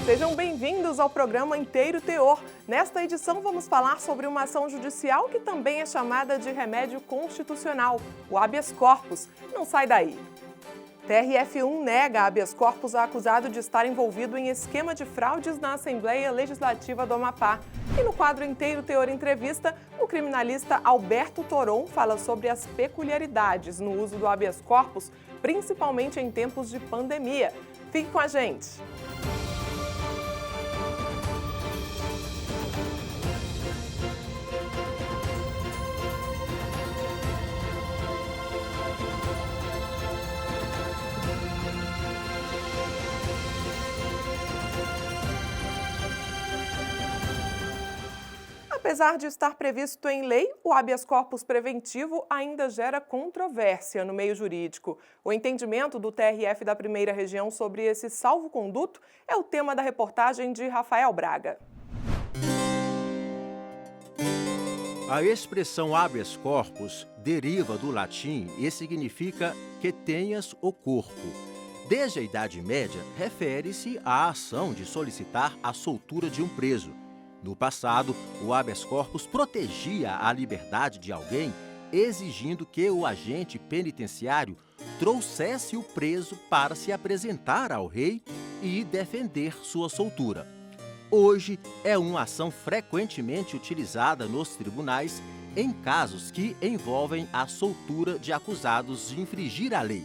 Sejam bem-vindos ao programa Inteiro Teor. Nesta edição vamos falar sobre uma ação judicial que também é chamada de remédio constitucional, o habeas corpus. Não sai daí. TRF1 nega habeas corpus a acusado de estar envolvido em esquema de fraudes na Assembleia Legislativa do Amapá. E no quadro Inteiro Teor Entrevista, o criminalista Alberto Toron fala sobre as peculiaridades no uso do habeas corpus, principalmente em tempos de pandemia. Fique com a gente! Apesar de estar previsto em lei, o habeas corpus preventivo ainda gera controvérsia no meio jurídico. O entendimento do TRF da Primeira Região sobre esse salvo-conduto é o tema da reportagem de Rafael Braga. A expressão habeas corpus deriva do latim e significa que tenhas o corpo. Desde a Idade Média, refere-se à ação de solicitar a soltura de um preso. No passado, o habeas corpus protegia a liberdade de alguém, exigindo que o agente penitenciário trouxesse o preso para se apresentar ao rei e defender sua soltura. Hoje, é uma ação frequentemente utilizada nos tribunais em casos que envolvem a soltura de acusados de infringir a lei.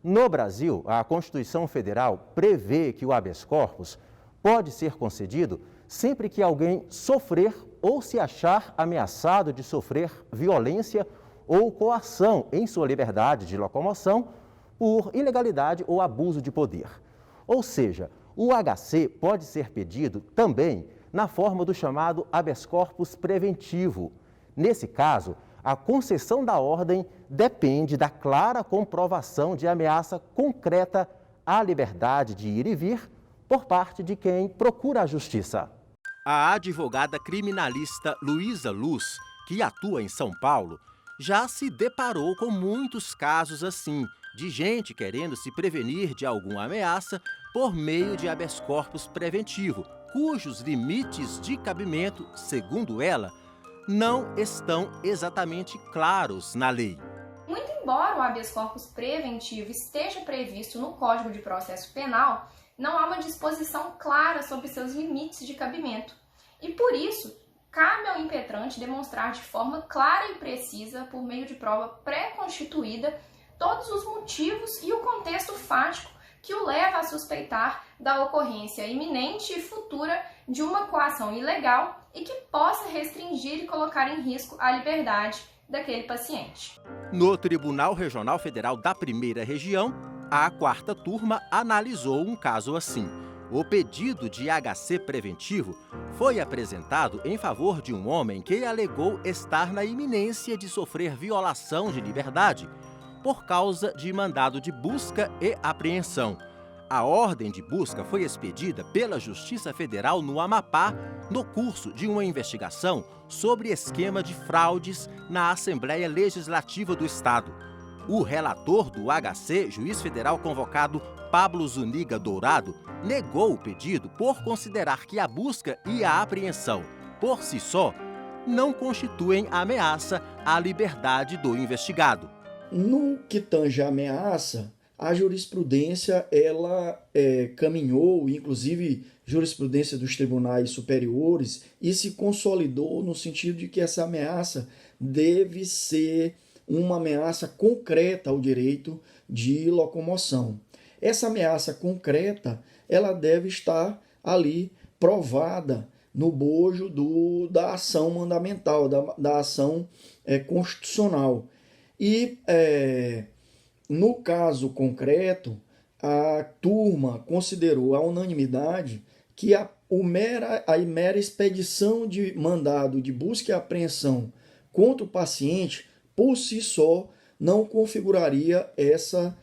No Brasil, a Constituição Federal prevê que o habeas corpus pode ser concedido sempre que alguém sofrer ou se achar ameaçado de sofrer violência ou coação em sua liberdade de locomoção por ilegalidade ou abuso de poder. Ou seja, o HC pode ser pedido também na forma do chamado habeas corpus preventivo. Nesse caso, a concessão da ordem depende da clara comprovação de ameaça concreta à liberdade de ir e vir por parte de quem procura a justiça. A advogada criminalista Luísa Luz, que atua em São Paulo, já se deparou com muitos casos assim, de gente querendo se prevenir de alguma ameaça por meio de habeas corpus preventivo, cujos limites de cabimento, segundo ela, não estão exatamente claros na lei. Muito embora o habeas corpus preventivo esteja previsto no Código de Processo Penal, não há uma disposição clara sobre seus limites de cabimento. E por isso, cabe ao impetrante demonstrar de forma clara e precisa, por meio de prova pré-constituída, todos os motivos e o contexto fático que o leva a suspeitar da ocorrência iminente e futura de uma coação ilegal e que possa restringir e colocar em risco a liberdade daquele paciente. No Tribunal Regional Federal da Primeira Região, a quarta turma analisou um caso assim. O pedido de HC preventivo foi apresentado em favor de um homem que alegou estar na iminência de sofrer violação de liberdade por causa de mandado de busca e apreensão. A ordem de busca foi expedida pela Justiça Federal no Amapá no curso de uma investigação sobre esquema de fraudes na Assembleia Legislativa do Estado. O relator do HC, juiz federal convocado Pablo Zuniga Dourado, negou o pedido por considerar que a busca e a apreensão, por si só, não constituem ameaça à liberdade do investigado. No que tange a ameaça, a jurisprudência ela caminhou, inclusive jurisprudência dos tribunais superiores, e se consolidou no sentido de que essa ameaça deve ser uma ameaça concreta ao direito de locomoção. Essa ameaça concreta ela deve estar ali provada no bojo da ação mandamental, da ação constitucional. E no caso concreto, a turma considerou a unanimidade que a mera expedição de mandado de busca e apreensão contra o paciente, por si só, não configuraria essa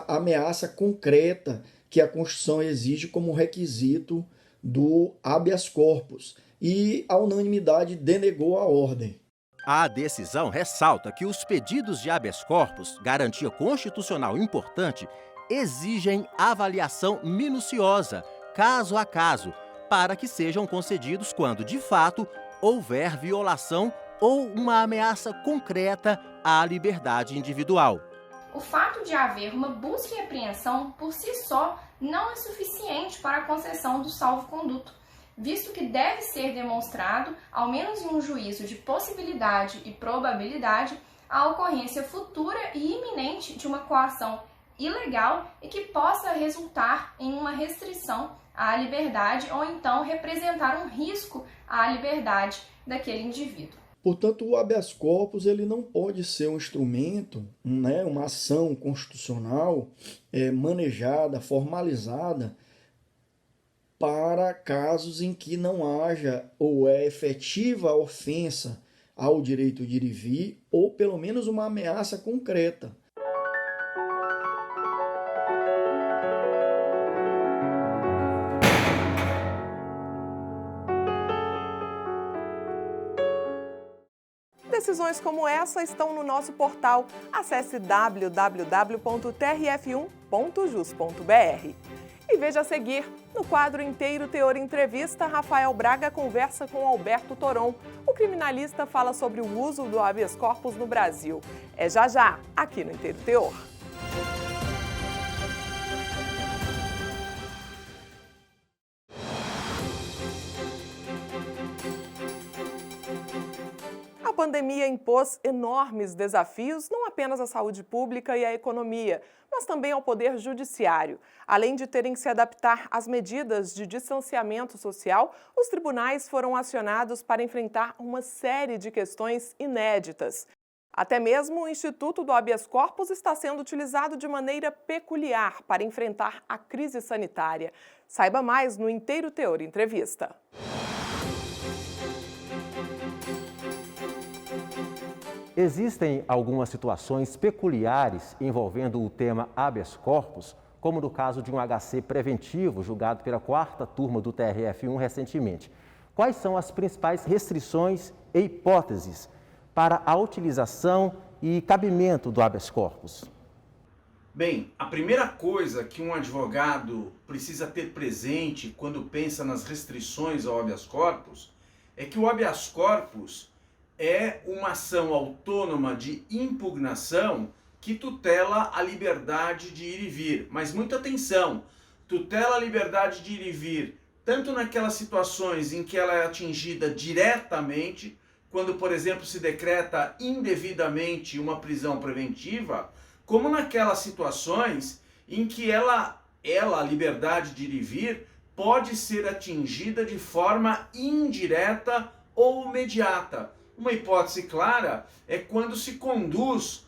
ameaça concreta que a Constituição exige como requisito do habeas corpus. E a unanimidade denegou a ordem. A decisão ressalta que os pedidos de habeas corpus, garantia constitucional importante, exigem avaliação minuciosa, caso a caso, para que sejam concedidos quando, de fato, houver violação ou uma ameaça concreta à liberdade individual. O fato de haver uma busca e apreensão por si só não é suficiente para a concessão do salvo-conduto, visto que deve ser demonstrado, ao menos em um juízo de possibilidade e probabilidade, a ocorrência futura e iminente de uma coação ilegal e que possa resultar em uma restrição à liberdade ou então representar um risco à liberdade daquele indivíduo. Portanto, o habeas corpus ele não pode ser um instrumento, uma ação constitucional manejada, formalizada, para casos em que não haja ou é efetiva a ofensa ao direito de ir e vir, ou pelo menos uma ameaça concreta. Decisões como essa estão no nosso portal. Acesse www.trf1.jus.br. E veja a seguir, no quadro Inteiro Teor Entrevista, Rafael Braga conversa com Alberto Toron. O criminalista fala sobre o uso do habeas corpus no Brasil. É já, aqui no Inteiro Teor. A pandemia impôs enormes desafios não apenas à saúde pública e à economia, mas também ao poder judiciário. Além de terem que se adaptar às medidas de distanciamento social, os tribunais foram acionados para enfrentar uma série de questões inéditas. Até mesmo o Instituto do Habeas Corpus está sendo utilizado de maneira peculiar para enfrentar a crise sanitária. Saiba mais no Inteiro Teor Entrevista. Existem algumas situações peculiares envolvendo o tema habeas corpus, como no caso de um HC preventivo julgado pela 4ª turma do TRF1 recentemente. Quais são as principais restrições e hipóteses para a utilização e cabimento do habeas corpus? Bem, a primeira coisa que um advogado precisa ter presente quando pensa nas restrições ao habeas corpus é que o habeas corpus é uma ação autônoma de impugnação que tutela a liberdade de ir e vir. Mas muita atenção, tutela a liberdade de ir e vir tanto naquelas situações em que ela é atingida diretamente, quando, por exemplo, se decreta indevidamente uma prisão preventiva, como naquelas situações em que ela, a liberdade de ir e vir, pode ser atingida de forma indireta ou imediata. Uma hipótese clara é quando se conduz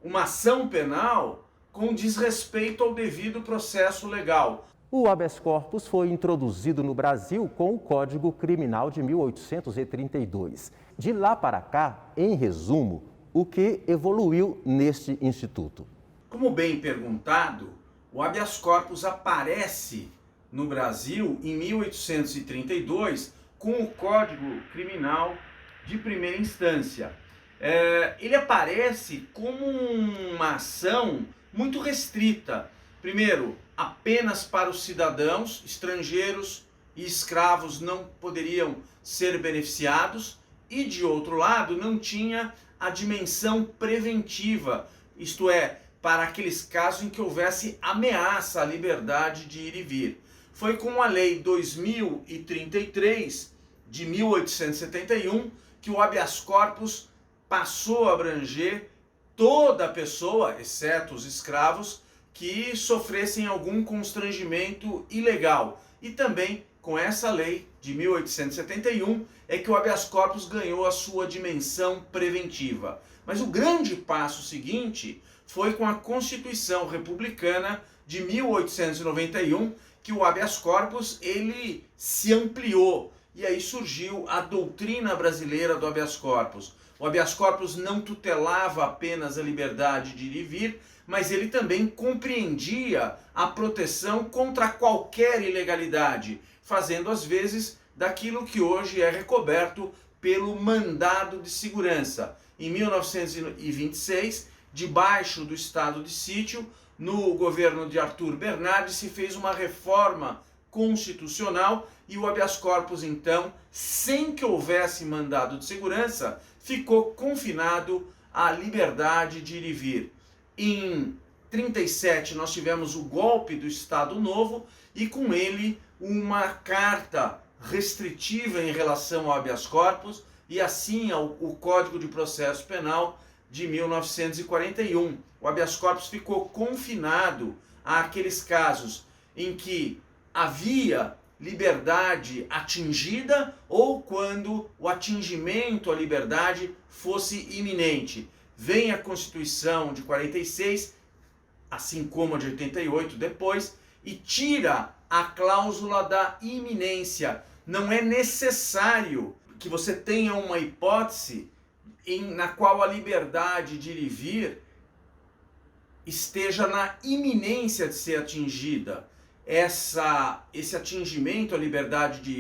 uma ação penal com desrespeito ao devido processo legal. O habeas corpus foi introduzido no Brasil com o Código Criminal de 1832. De lá para cá, em resumo, o que evoluiu neste instituto? Como bem perguntado, o habeas corpus aparece no Brasil em 1832 com o Código Criminal de primeira instância. Ele aparece como uma ação muito restrita. Primeiro, apenas para os cidadãos, estrangeiros e escravos não poderiam ser beneficiados, e de outro lado não tinha a dimensão preventiva, isto é, para aqueles casos em que houvesse ameaça à liberdade de ir e vir. Foi com a Lei 2033 de 1871 que o habeas corpus passou a abranger toda a pessoa, exceto os escravos, que sofressem algum constrangimento ilegal. E também com essa lei de 1871 é que o habeas corpus ganhou a sua dimensão preventiva. Mas o grande passo seguinte foi com a Constituição Republicana de 1891, que o habeas corpus ele se ampliou. E aí surgiu a doutrina brasileira do habeas corpus. O habeas corpus não tutelava apenas a liberdade de ir e vir, mas ele também compreendia a proteção contra qualquer ilegalidade, fazendo às vezes daquilo que hoje é recoberto pelo mandado de segurança. Em 1926, debaixo do estado de sítio, no governo de Arthur Bernardes, se fez uma reforma constitucional e o habeas corpus, então, sem que houvesse mandado de segurança, ficou confinado à liberdade de ir e vir. Em 1937, nós tivemos o golpe do Estado Novo e, com ele, uma carta restritiva em relação ao habeas corpus e, assim, o Código de Processo Penal de 1941. O habeas corpus ficou confinado àqueles casos em que havia liberdade atingida ou quando o atingimento à liberdade fosse iminente. Vem a Constituição de 46, assim como a de 88 depois, e tira a cláusula da iminência. Não é necessário que você tenha uma hipótese na qual a liberdade de ir e vir esteja na iminência de ser atingida. Esse atingimento à liberdade de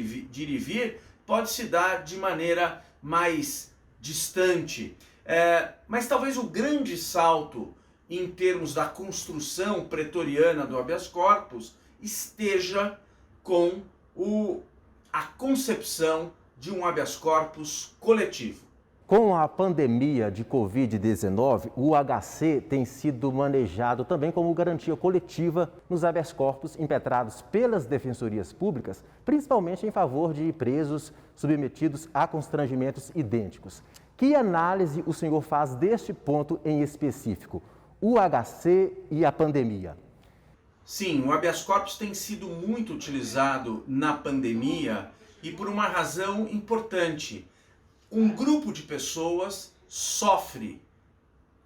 ir e vir pode se dar de maneira mais distante. Mas talvez o grande salto em termos da construção pretoriana do habeas corpus esteja com a concepção de um habeas corpus coletivo. Com a pandemia de Covid-19, o HC tem sido manejado também como garantia coletiva nos habeas corpus impetrados pelas defensorias públicas, principalmente em favor de presos submetidos a constrangimentos idênticos. Que análise o senhor faz deste ponto em específico, o HC e a pandemia? Sim, o habeas corpus tem sido muito utilizado na pandemia e por uma razão importante. Um grupo de pessoas sofre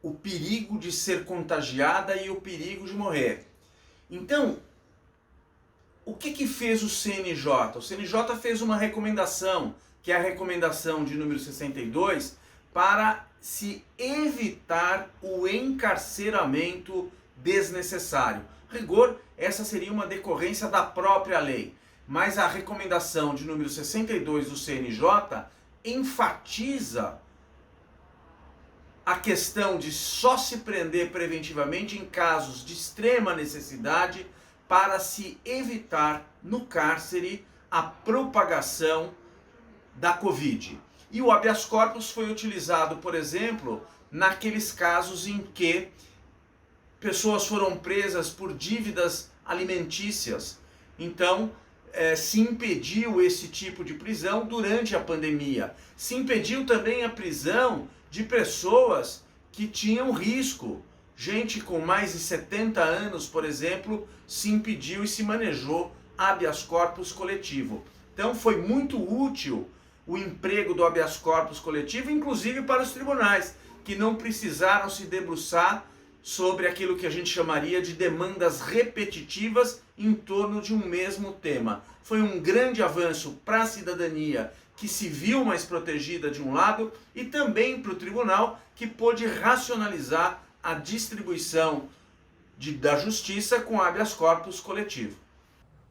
o perigo de ser contagiada e o perigo de morrer. Então, o que fez o CNJ? O CNJ fez uma recomendação, que é a recomendação de número 62, para se evitar o encarceramento desnecessário. Rigor, essa seria uma decorrência da própria lei, mas a recomendação de número 62 do CNJ enfatiza a questão de só se prender preventivamente em casos de extrema necessidade para se evitar no cárcere a propagação da Covid. E o habeas corpus foi utilizado, por exemplo, naqueles casos em que pessoas foram presas por dívidas alimentícias. Então, se impediu esse tipo de prisão durante a pandemia. Se impediu também a prisão de pessoas que tinham risco. Gente com mais de 70 anos, por exemplo, se impediu e se manejou habeas corpus coletivo. Então foi muito útil o emprego do habeas corpus coletivo, inclusive para os tribunais, que não precisaram se debruçar sobre aquilo que a gente chamaria de demandas repetitivas em torno de um mesmo tema. Foi um grande avanço para a cidadania, que se viu mais protegida de um lado, e também para o tribunal, que pôde racionalizar a distribuição da justiça com habeas corpus coletivo.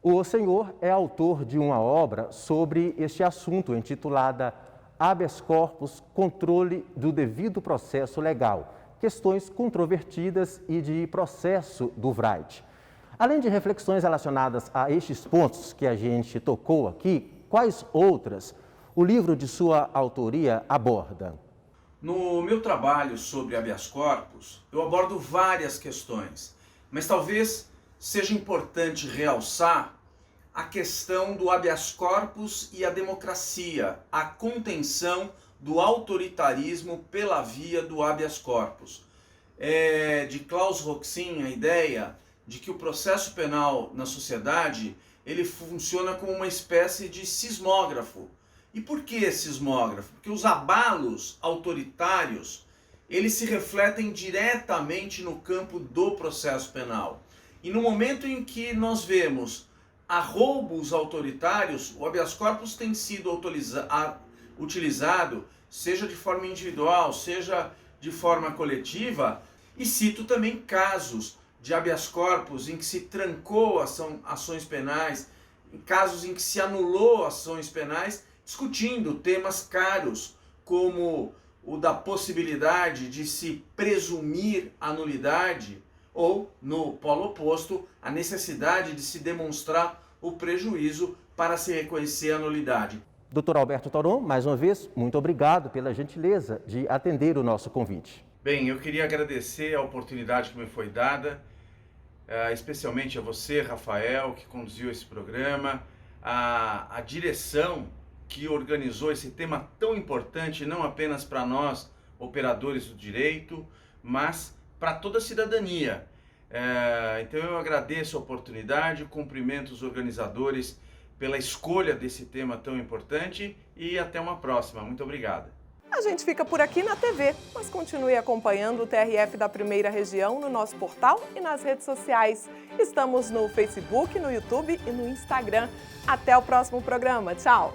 O senhor é autor de uma obra sobre este assunto, intitulada Habeas Corpus, Controle do Devido Processo Legal, questões controvertidas e de processo do Wright. Além de reflexões relacionadas a estes pontos que a gente tocou aqui, quais outras o livro de sua autoria aborda? No meu trabalho sobre habeas corpus, eu abordo várias questões, mas talvez seja importante realçar a questão do habeas corpus e a democracia, a contenção do autoritarismo pela via do habeas corpus. De Klaus Roxin a ideia de que o processo penal na sociedade ele funciona como uma espécie de sismógrafo. E por que sismógrafo? Porque os abalos autoritários eles se refletem diretamente no campo do processo penal. E no momento em que nós vemos arroubos autoritários, o habeas corpus tem sido utilizado, seja de forma individual, seja de forma coletiva, e cito também casos de habeas corpus em que se trancou ações penais, em casos em que se anulou ações penais, discutindo temas caros, como o da possibilidade de se presumir a nulidade, ou, no polo oposto, a necessidade de se demonstrar o prejuízo para se reconhecer a nulidade. Dr. Alberto Toron, mais uma vez, muito obrigado pela gentileza de atender o nosso convite. Bem, eu queria agradecer a oportunidade que me foi dada, especialmente a você, Rafael, que conduziu esse programa, a direção que organizou esse tema tão importante, não apenas para nós, operadores do direito, mas para toda a cidadania. Então eu agradeço a oportunidade, cumprimento os organizadores pela escolha desse tema tão importante e até uma próxima. Muito obrigado. A gente fica por aqui na TV, mas continue acompanhando o TRF da Primeira Região no nosso portal e nas redes sociais. Estamos no Facebook, no YouTube e no Instagram. Até o próximo programa. Tchau!